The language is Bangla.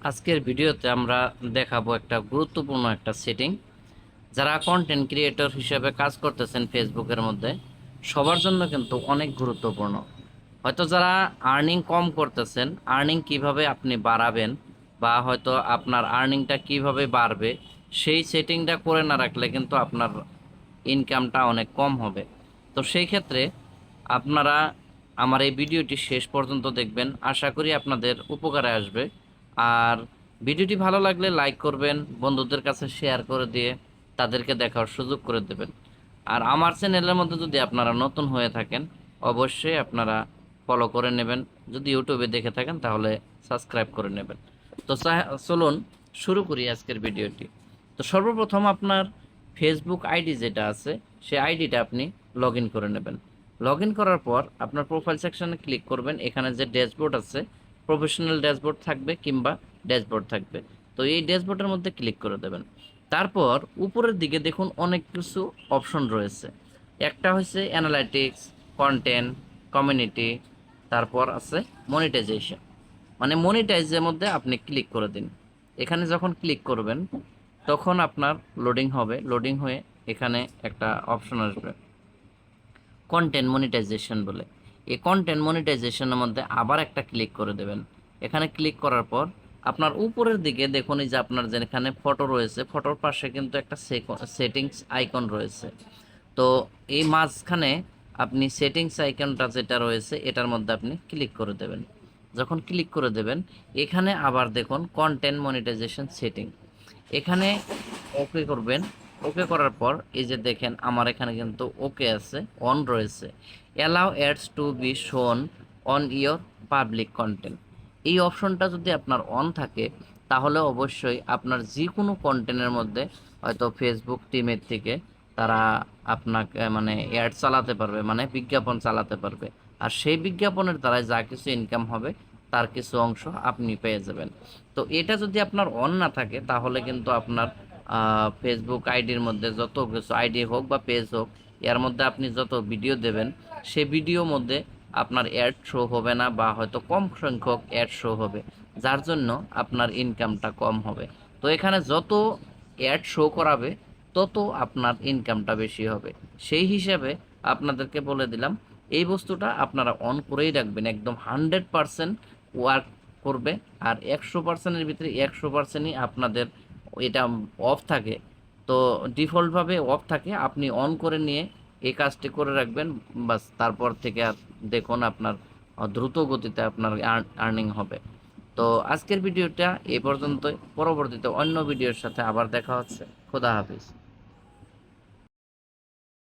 আজকের ভিডিওতে আমরা দেখাবো একটা গুরুত্বপূর্ণ একটা সেটিং। যারা কন্টেন্ট ক্রিয়েটর হিসেবে কাজ করতেছেন ফেসবুকের মধ্যে, সবার জন্য কিন্তু অনেক গুরুত্বপূর্ণ। হয়তো যারা আর্নিং কম করতেছেন, আর্নিং কিভাবে আপনি বাড়াবেন বা হয়তো আপনার আর্নিংটা কিভাবে বাড়বে, সেই সেটিংটা করে না রাখলে কিন্তু আপনার ইনকামটা অনেক কম হবে। তো সেই ক্ষেত্রে আপনারা আমার এই ভিডিওটি শেষ পর্যন্ত দেখবেন, আশা করি আপনাদের উপকারে আসবে। আর ভিডিওটি ভালো লাগলে লাইক করবেন, বন্ধুদের কাছে শেয়ার করে দিয়ে তাদেরকে দেখার সুযোগ করে দেবেন। আর আমার চ্যানেলের মধ্যে যদি আপনারা নতুন হয়ে থাকেন, অবশ্যই আপনারা ফলো করে নেবেন। যদি ইউটিউবে দেখে থাকেন তাহলে সাবস্ক্রাইব করে নেবেন। তো চলুন শুরু করি আজকের ভিডিওটি। তো সর্বপ্রথম আপনার ফেসবুক আইডি যেটা আছে, সেই আইডিটা আপনি লগ ইন করে নেবেন। লগ ইন করার পর আপনার প্রোফাইল সেকশনে ক্লিক করবেন। এখানে যে ড্যাশবোর্ড আছে, প্রফেশনাল ড্যাশবোর্ড থাকবে কিংবা ড্যাশবোর্ড থাকবে, তো এই ড্যাশবোর্ডের মধ্যে ক্লিক করে দেবেন। তারপর উপরের দিকে দেখুন অনেক কিছু অপশন রয়েছে। একটা হচ্ছে অ্যানালাইটিক্স, কন্টেন্ট, কমিউনিটি, তারপর আছে মনিটাইজেশন। মানে মনিটাইজের মধ্যে আপনি ক্লিক করে দিন। এখানে যখন ক্লিক করবেন তখন আপনার লোডিং হবে। লোডিং হয়ে এখানে একটা অপশন আসবে কন্টেন্ট মনিটাইজেশন বলে। এই কন্টেন্ট মনিটাইজেশনের মধ্যে আবার একটা ক্লিক করে দেবেন। এখানে ক্লিক করার পর আপনার উপরের দিকে দেখুন, এই যে আপনার যেখানে ফটো রয়েছে, ফটোর পাশে কিন্তু একটা সেটিংস আইকন রয়েছে। তো এই মাঝখানে আপনি সেটিংস আইকনটা যেটা রয়েছে এটার মধ্যে আপনি ক্লিক করে দেবেন। যখন ক্লিক করে দেবেন, এখানে আবার দেখুন কন্টেন্ট মনিটাইজেশন সেটিং, এখানে ওকে করবেন। ওকে করার পর এই যে দেখেন আমার এখানে কিন্তু ওকে আছে, অন রয়েছে। Allow ads to be shown on your public content. এই অপশনটা যদি আপনার অন থাকে তাহলে অবশ্যই আপনার যে কোনো কন্টেন্টের মধ্যে হয়তো ফেসবুক টিমের থেকে তারা আপনাকে মানে অ্যাড চালাতে পারবে, মানে বিজ্ঞাপন চালাতে পারবে। আর সেই বিজ্ঞাপনের দ্বারা যা কিছু ইনকাম হবে তার কিছু অংশ আপনি পেয়ে যাবেন। তো এটা যদি আপনার অন না থাকে তাহলে কিন্তু আপনার ফেসবুক আইডির মধ্যে যত কিছু আইডি হোক বা পেজ হোক, এর মধ্যে আপনি যত ভিডিও দেবেন সেই ভিডিওর মধ্যে আপনার অ্যাড শো হবে না বা হয়তো কম সংখ্যক অ্যাড শো হবে, যার জন্য আপনার ইনকামটা কম হবে। তো এখানে যত অ্যাড শো করাবে তত আপনার ইনকামটা বেশি হবে। সেই হিসাবে আপনাদেরকে বলে দিলাম, এই বস্তুটা আপনারা অন করেই রাখবেন। একদম 100% ওয়ার্ক করবে। আর 100%-এর ভিতরে 100%ই আপনাদের এটা অফ থাকে। তো ডিফল্টভাবে অফ থাকে, আপনি অন করে নিয়ে এই কাজটি করে রাখবেন। বাস তারপর থেকে আর দেখুন আপনার দ্রুত গতিতে আপনার আর্নিং হবে। তো আজকের ভিডিওটা এই পর্যন্তই। পরবর্তীতে অন্য ভিডিওর সাথে আবার দেখা হচ্ছে। খোদা হাফিজ।